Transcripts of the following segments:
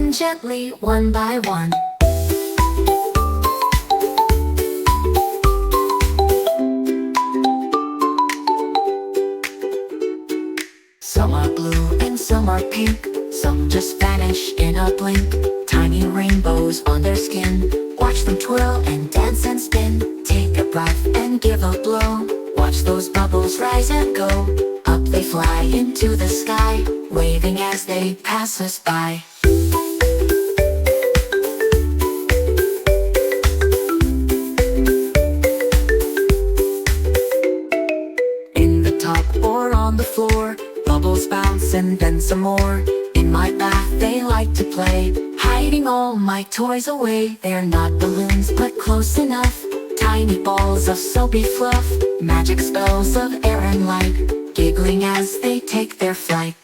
them gently one by one. Some are blue and some are pink, some just vanish in a blink. Tiny rainbows on their skin, watch them twirl and dance and spin. Take a breath and give a blow, watch those bubbles rise and go. Up they fly into the sky, waving as they pass us by. In the tub or on the floor, bubbles bounce and then some more. In my bath they like to play, hiding all my toys away. They're not balloons but close enough, tiny balls of soapy fluff, magic spells of air and light, giggling as they take their flight.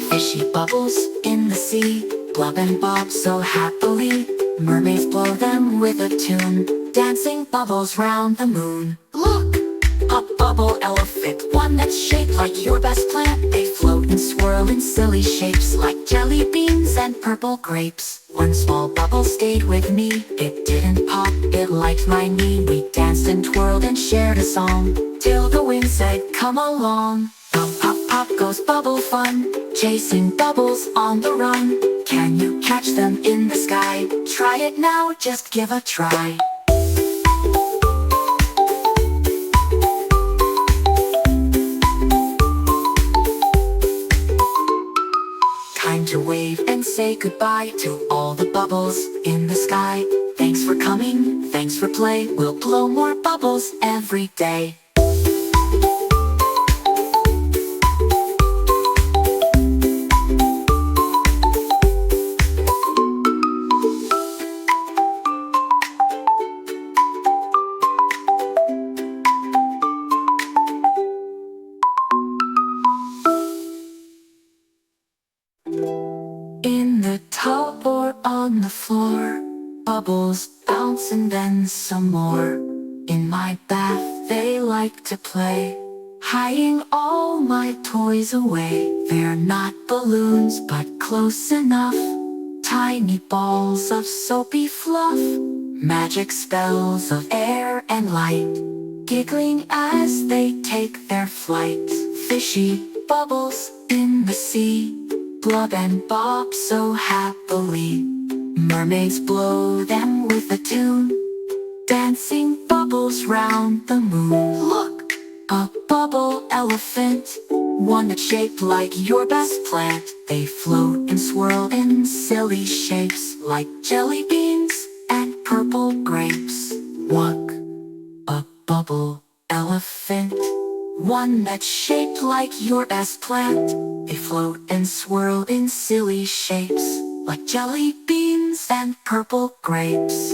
Fishy bubbles in the sea, blub and bob so happily. Mermaids blow them with a tune, dancing bubbles round the moon. Look! A bubble elephant, one that's shaped like your best plant. They float and swirl in silly shapes like jelly beans and purple grapes. One small bubble stayed with me, it didn't pop, it liked my knee. We danced and twirled and shared a song, till the wind said, come along. Pop, pop, pop goes bubble fun, chasing bubbles on the run. Can you catch them in the sky? Try it now, just give a try. Time to wave and say goodbye to all the bubbles in the sky. Thanks for coming, thanks for play, we'll blow more bubbles every day. In the tub or on the floor, bubbles bounce and then some more. In my bath they like to play, hiding all my toys away. They're not balloons but close enough, tiny balls of soapy fluff, magic spells of air and light, giggling as they take their flight. Fishy bubbles in the sea, blub and bob so happily. Mermaids blow them with a tune, dancing bubbles round the moon. Look! A bubble elephant, one that's shaped like your best plant. They float and swirl in silly shapes like jelly beans and purple grapes. Look! A bubble elephant, one that's shaped like your best plant. They float and swirl in silly shapes like jelly beans and purple grapes.